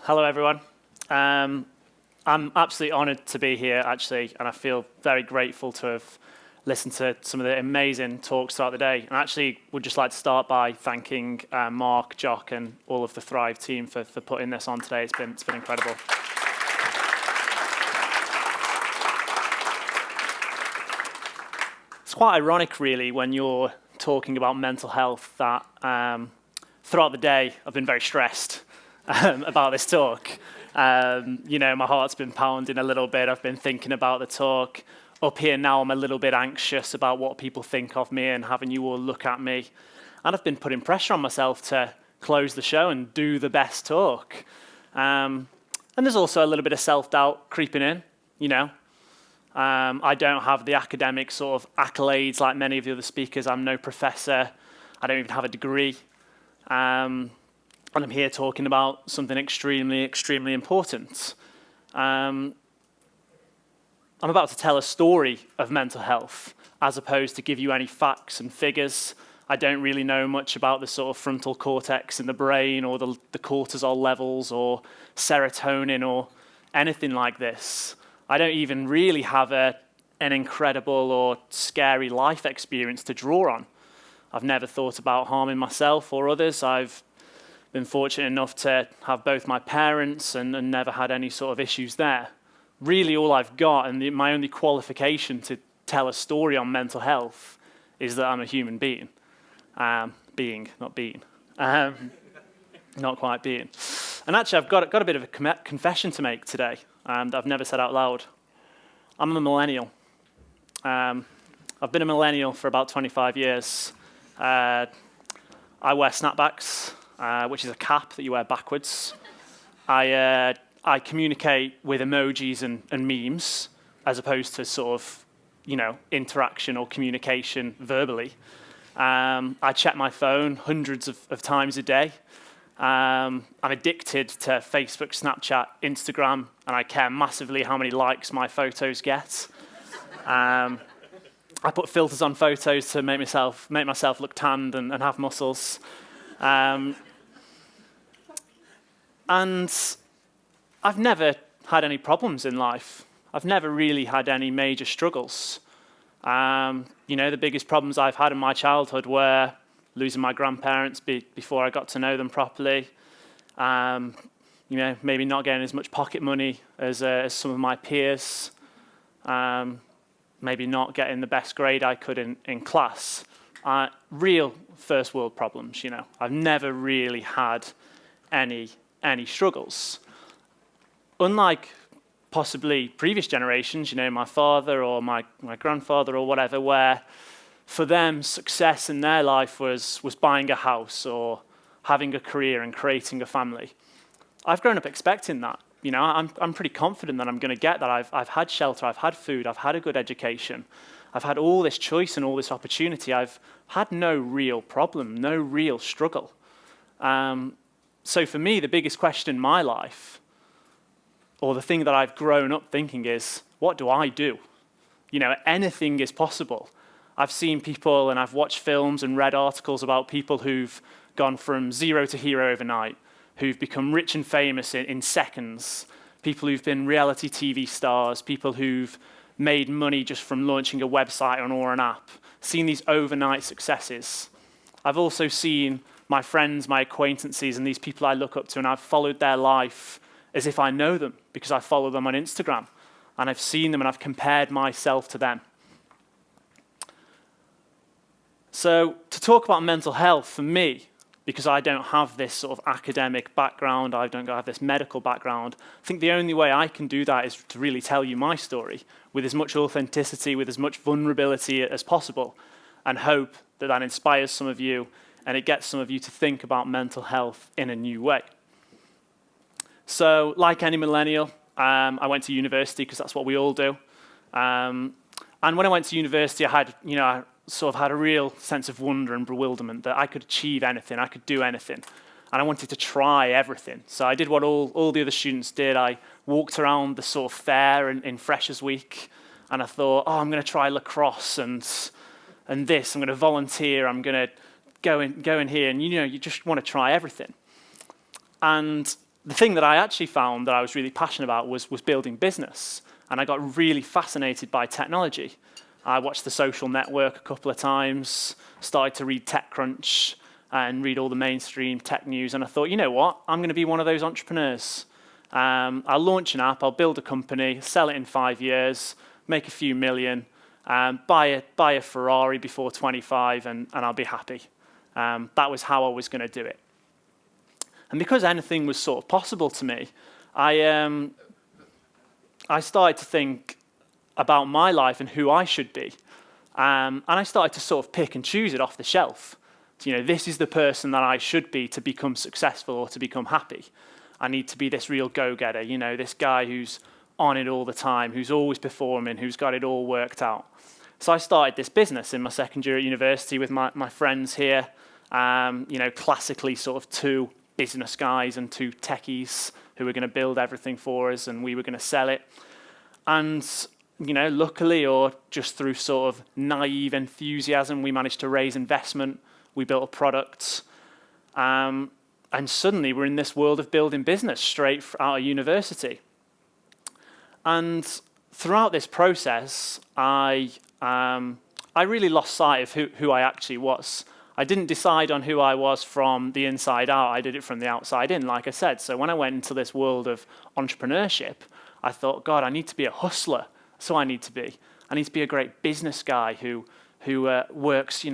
Hello, everyone. I'm absolutely honoured to be here, actually, and I feel very grateful to have listened to some of the amazing talks throughout the day. And actually, would just like to start by thanking Mark, Jock, and all of the Thrive team for putting this on today. It's been incredible. It's quite ironic, really, when you're talking about mental health that throughout the day I've been very stressed about this talk. My heart's been pounding a little bit. I've been thinking about the talk. Up here now, I'm a little bit anxious about what people think of me and having you all look at me. And I've been putting pressure on myself to close the show and do the best talk. And there's also a little bit of self-doubt creeping in, I don't have the academic sort of accolades like many of the other speakers. I'm no professor. I don't even have a degree. And I'm here talking about something extremely, extremely important. I'm about to tell a story of mental health as opposed to give you any facts and figures. I don't really know much about the sort of frontal cortex in the brain or the cortisol levels or serotonin or anything like this. I don't even really have an incredible or scary life experience to draw on. I've never thought about harming myself or others. I've been fortunate enough to have both my parents and never had any sort of issues there. Really all I've got and my only qualification to tell a story on mental health is that I'm a human being. Not being. Not quite being. And actually I've got a bit of a confession to make today that I've never said out loud. I'm a millennial. I've been a millennial for about 25 years. I wear snapbacks, which is a cap that you wear backwards. I communicate with emojis and memes as opposed to sort of, interaction or communication verbally. I check my phone hundreds of times a day. I'm addicted to Facebook, Snapchat, Instagram, and I care massively how many likes my photos get. I put filters on photos to make myself look tanned and have muscles. And I've never had any problems in life. I've never really had any major struggles. The biggest problems I've had in my childhood were losing my grandparents before I got to know them properly. Maybe not getting as much pocket money as some of my peers. Maybe not getting the best grade I could in class. Real first world problems, I've never really had any struggles. Unlike possibly previous generations, my father or my grandfather or whatever, where for them success in their life was buying a house or having a career and creating a family. I've grown up expecting that. I'm pretty confident that I'm going to get that. I've had shelter, I've had food, I've had a good education. I've had all this choice and all this opportunity. I've had no real problem, no real struggle. So for me, the biggest question in my life, or the thing that I've grown up thinking is, what do I do? Anything is possible. I've seen people and I've watched films and read articles about people who've gone from zero to hero overnight, who've become rich and famous in seconds, people who've been reality TV stars, people who've made money just from launching a website or an app, seen these overnight successes. I've also seen my friends, my acquaintances, and these people I look up to, and I've followed their life as if I know them because I follow them on Instagram, and I've seen them and I've compared myself to them. So to talk about mental health for me, because I don't have this sort of academic background, I don't have this medical background, I think the only way I can do that is to really tell you my story with as much authenticity, with as much vulnerability as possible, and hope that inspires some of you and it gets some of you to think about mental health in a new way. So like any millennial, I went to university because that's what we all do. And when I went to university, I had a real sense of wonder and bewilderment that I could achieve anything, I could do anything. And I wanted to try everything. So I did what all the other students did. I walked around the sort of fair in Freshers Week, and I thought, I'm going to try lacrosse and this. I'm going to volunteer. I'm going to go in here. And you just want to try everything. And the thing that I actually found that I was really passionate about was building business. And I got really fascinated by technology. I watched The Social Network a couple of times, started to read TechCrunch and read all the mainstream tech news. And I thought, you know what? I'm going to be one of those entrepreneurs. I'll launch an app, I'll build a company, sell it in 5 years, make a few million, buy a Ferrari before 25, and I'll be happy. That was how I was going to do it. And because anything was sort of possible to me, I started to think about my life and who I should be. And I started to sort of pick and choose it off the shelf. So, this is the person that I should be to become successful or to become happy. I need to be this real go-getter, this guy who's on it all the time, who's always performing, who's got it all worked out. So I started this business in my second year at university with my friends here, classically sort of two business guys and two techies who were going to build everything for us, and we were going to sell it. And, luckily, or just through sort of naive enthusiasm, we managed to raise investment. We built a product. And suddenly we're in this world of building business straight out of university. And throughout this process, I really lost sight of who I actually was. I didn't decide on who I was from the inside out. I did it from the outside in, like I said. So when I went into this world of entrepreneurship, I thought, God, I need to be a hustler. That's who I need to be. I need to be a great business guy who works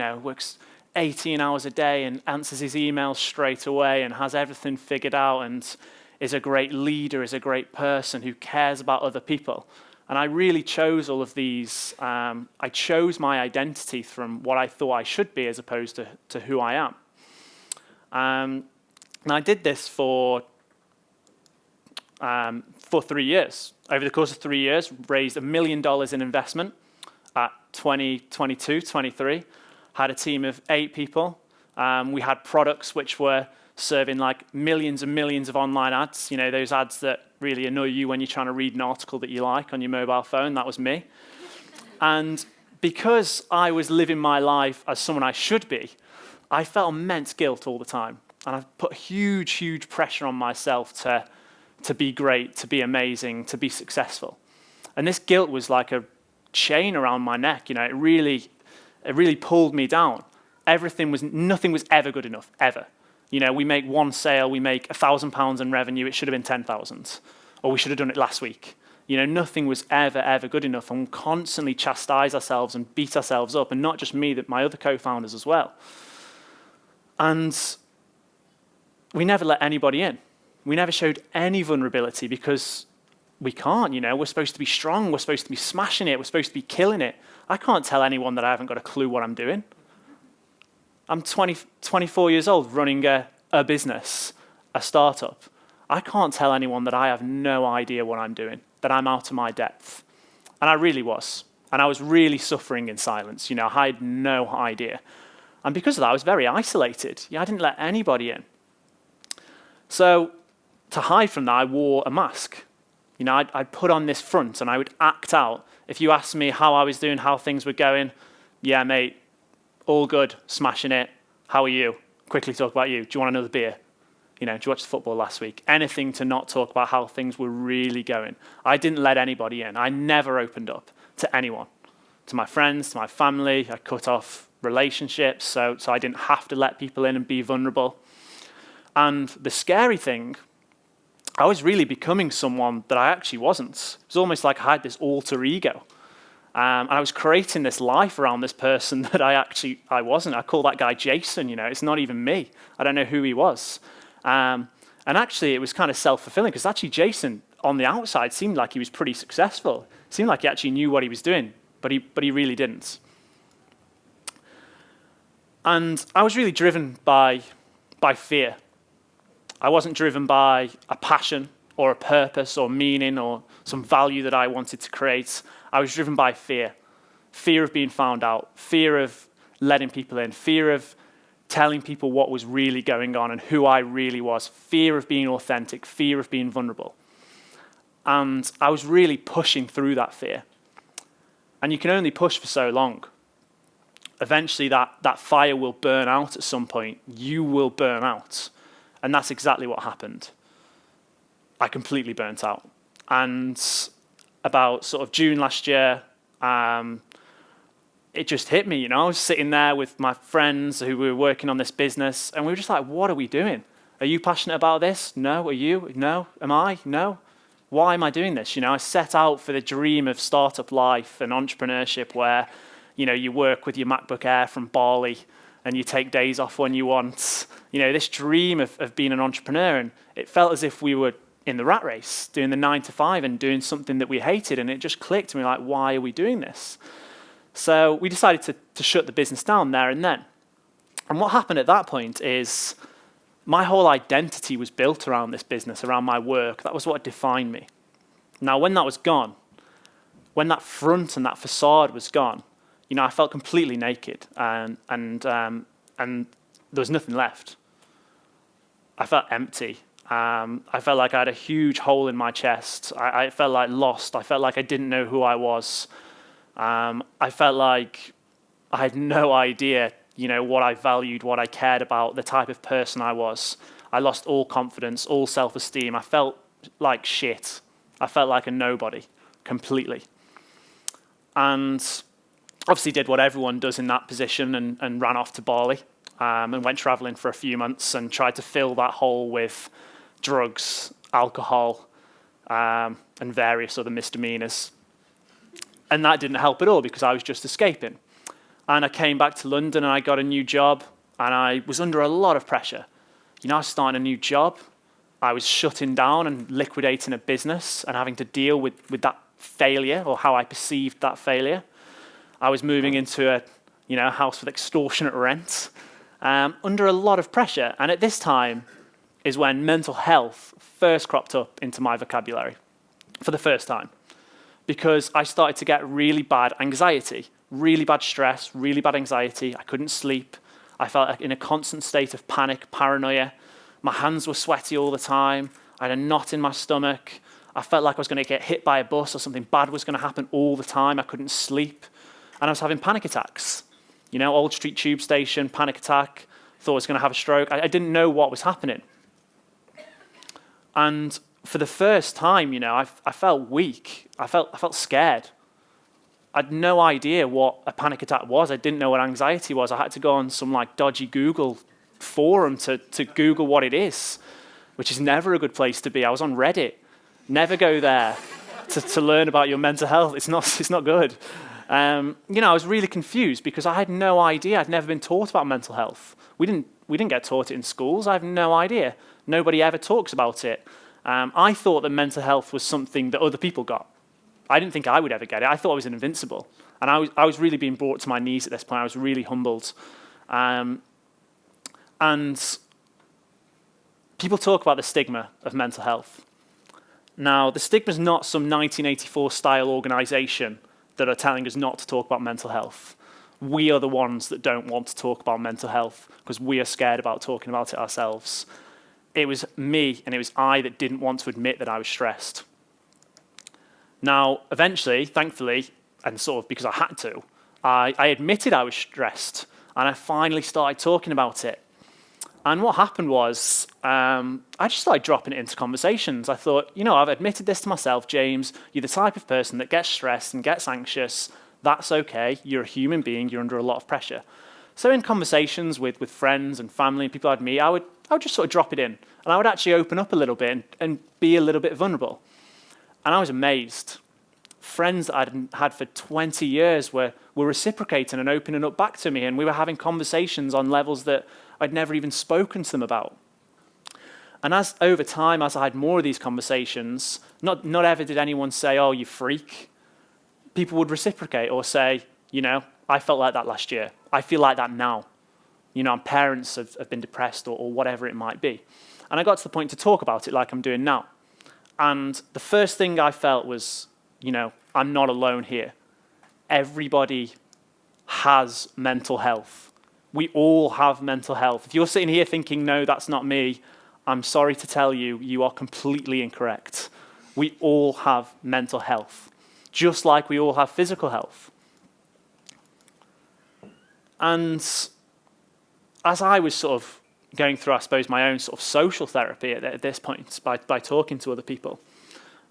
18 hours a day and answers his emails straight away and has everything figured out and is a great leader, is a great person who cares about other people. And I really chose all of these. I chose my identity from what I thought I should be as opposed to who I am. And I did this for 3 years. Over the course of 3 years, raised $1 million in investment at 22, 23. Had a team of 8 people. We had products which were serving like millions and millions of online ads. Those ads that really annoy you when you're trying to read an article that you like on your mobile phone. That was me. And because I was living my life as someone I should be, I felt immense guilt all the time. And I put huge, huge pressure on myself to be great, to be amazing, to be successful. And this guilt was like a chain around my neck. It really pulled me down. Nothing was ever good enough, ever. We make one sale, we make £1,000 in revenue, it should have been 10,000. Or we should have done it last week. Nothing was ever good enough, and we constantly chastise ourselves and beat ourselves up, and not just me, but my other co-founders as well. And we never let anybody in. We never showed any vulnerability because we can't, we're supposed to be strong, we're supposed to be smashing it, we're supposed to be killing it. I can't tell anyone that I haven't got a clue what I'm doing. I'm 24 years old running a business, a startup. I can't tell anyone that I have no idea what I'm doing, that I'm out of my depth. And I really was. And I was really suffering in silence. I had no idea. And because of that, I was very isolated. I didn't let anybody in. So to hide from that, I wore a mask. I'd put on this front and I would act out. If you asked me how I was doing, how things were going, yeah, mate, all good, smashing it. How are you? Quickly talk about you. Do you want another beer? Did you watch the football last week? Anything to not talk about how things were really going. I didn't let anybody in. I never opened up to anyone, to my friends, to my family. I cut off relationships so I didn't have to let people in and be vulnerable. And the scary thing, I was really becoming someone that I actually wasn't. It was almost like I had this alter ego. And I was creating this life around this person that I wasn't. I call that guy Jason, it's not even me. I don't know who he was. And actually it was kind of self-fulfilling because actually Jason on the outside seemed like he was pretty successful. It seemed like he actually knew what he was doing, but he really didn't. And I was really driven by fear. I wasn't driven by a passion or a purpose or meaning or some value that I wanted to create. I was driven by fear. Fear of being found out, fear of letting people in, fear of telling people what was really going on and who I really was, fear of being authentic, fear of being vulnerable. And I was really pushing through that fear. And you can only push for so long. Eventually that fire will burn out at some point. You will burn out. And that's exactly what happened. I completely burnt out. And about sort of June last year, it just hit me, I was sitting there with my friends who were working on this business, and we were just like, what are we doing? Are you passionate about this? No. Are you? No. Am I? No. Why am I doing this? I set out for the dream of startup life and entrepreneurship where, you work with your MacBook Air from Bali and you take days off when you want. This dream of being an entrepreneur, and it felt as if we were in the rat race, doing the 9 to 5 and doing something that we hated, and it just clicked to me like, why are we doing this? So we decided to shut the business down there and then. And what happened at that point is my whole identity was built around this business, around my work. That was what defined me. Now, when that was gone, when that front and that facade was gone, I felt completely naked, and there was nothing left. I felt empty. I felt like I had a huge hole in my chest. I felt like lost. I felt like I didn't know who I was. I felt like I had no idea, what I valued, what I cared about, the type of person I was. I lost all confidence, all self-esteem. I felt like shit. I felt like a nobody, completely. And obviously did what everyone does in that position and ran off to Bali and went traveling for a few months and tried to fill that hole with drugs, alcohol, and various other misdemeanors. And that didn't help at all because I was just escaping. And I came back to London and I got a new job, and I was under a lot of pressure. I was starting a new job. I was shutting down and liquidating a business and having to deal with that failure, or how I perceived that failure. I was moving into a house with extortionate rent, under a lot of pressure. And at this time is when mental health first cropped up into my vocabulary for the first time, because I started to get really bad anxiety, really bad stress, really bad anxiety. I couldn't sleep. I felt in a constant state of panic, paranoia. My hands were sweaty all the time. I had a knot in my stomach. I felt like I was going to get hit by a bus or something bad was going to happen all the time. I couldn't sleep. And I was having panic attacks. Old Street Tube Station, panic attack. Thought I was going to have a stroke. I didn't know what was happening. And for the first time, I felt weak. I felt scared. I had no idea what a panic attack was. I didn't know what anxiety was. I had to go on some dodgy Google forum to Google what it is, which is never a good place to be. I was on Reddit. Never go there to learn about your mental health. It's not good. I was really confused because I had no idea. I'd never been taught about mental health. We didn't get taught it in schools. I have no idea. Nobody ever talks about it. I thought that mental health was something that other people got. I didn't think I would ever get it. I thought I was invincible. And I was really being brought to my knees at this point. I was really humbled. And people talk about the stigma of mental health. Now, the stigma is not some 1984 style organization that are telling us not to talk about mental health. We are the ones that don't want to talk about mental health because we are scared about talking about it ourselves. It was me and it was I that didn't want to admit that I was stressed. Now, eventually, thankfully, and sort of because I had to, I admitted I was stressed, and I finally started talking about it. And what happened was, I just started dropping it into conversations. I thought, I've admitted this to myself, James. You're the type of person that gets stressed and gets anxious. That's okay. You're a human being. You're under a lot of pressure. So in conversations with friends and family and people I'd meet, I would just sort of drop it in. And I would actually open up a little bit and be a little bit vulnerable. And I was amazed. Friends that I'd had for 20 years were reciprocating and opening up back to me, and we were having conversations on levels that I'd never even spoken to them about. And as over time, as I had more of these conversations, not ever did anyone say, "Oh, you freak." People would reciprocate or say, "I felt like that last year. I feel like that now. Parents have been depressed," or whatever it might be. And I got to the point to talk about it like I'm doing now. And the first thing I felt was, I'm not alone here. Everybody has mental health. We all have mental health. If you're sitting here thinking, "No, that's not me," I'm sorry to tell you, you are completely incorrect. We all have mental health, just like we all have physical health. And as I was sort of, going through, I suppose, my own sort of social therapy at this point by talking to other people,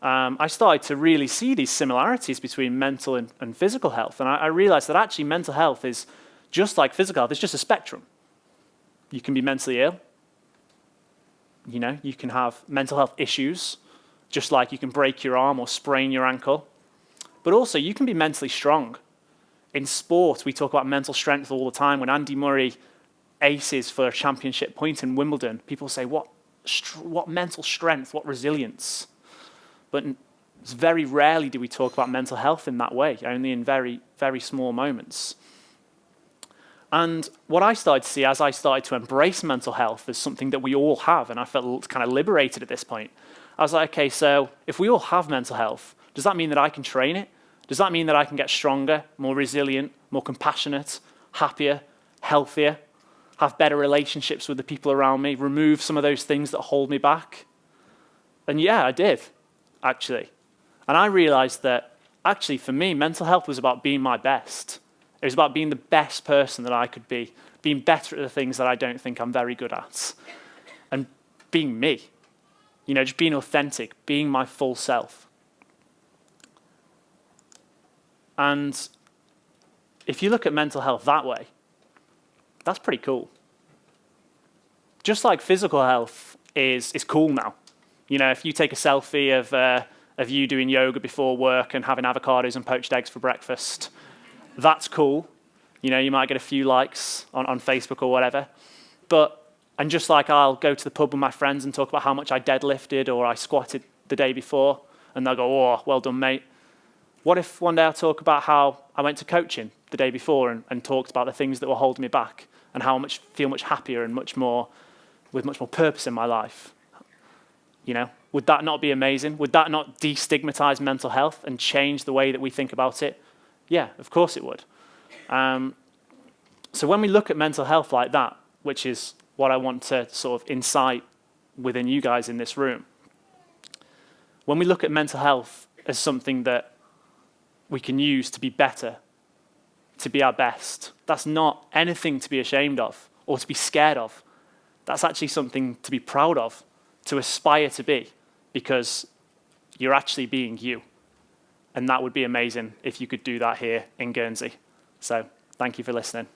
I started to really see these similarities between mental and physical health. And I realized that actually mental health is just like physical health. It's just a spectrum. You can be mentally ill. You know, you can have mental health issues, just like you can break your arm or sprain your ankle. But also, you can be mentally strong. In sport, we talk about mental strength all the time. When Andy Murray aces for a championship point in Wimbledon, people say, what mental strength, what resilience. But very rarely do we talk about mental health in that way, only in very, very small moments. And what I started to see as I started to embrace mental health as something that we all have, and I felt kind of liberated at this point, I was like, okay, so if we all have mental health, does that mean that I can train it? Does that mean that I can get stronger, more resilient, more compassionate, happier, healthier, have better relationships with the people around me, remove some of those things that hold me back? And yeah, I did, actually. And I realized that actually for me, mental health was about being my best. It was about being the best person that I could be, being better at the things that I don't think I'm very good at, and being me. You know, just being authentic, being my full self. And if you look at mental health that way, that's pretty cool. Just like physical health is cool now. You know, if you take a selfie of you doing yoga before work and having avocados and poached eggs for breakfast, that's cool. You know, you might get a few likes on Facebook or whatever. And just like I'll go to the pub with my friends and talk about how much I deadlifted or I squatted the day before, and they'll go, oh, well done, mate. What if one day I talk about how I went to coaching the day before and talked about the things that were holding me back and how I feel much happier and with much more purpose in my life? You know, would that not be amazing? Would that not destigmatize mental health and change the way that we think about it? Yeah, of course it would. So when we look at mental health like that, which is what I want to sort of incite within you guys in this room, when we look at mental health as something that we can use to be better, to be our best, that's not anything to be ashamed of or to be scared of. That's actually something to be proud of, to aspire to be, because you're actually being you. And that would be amazing if you could do that here in Guernsey. So thank you for listening.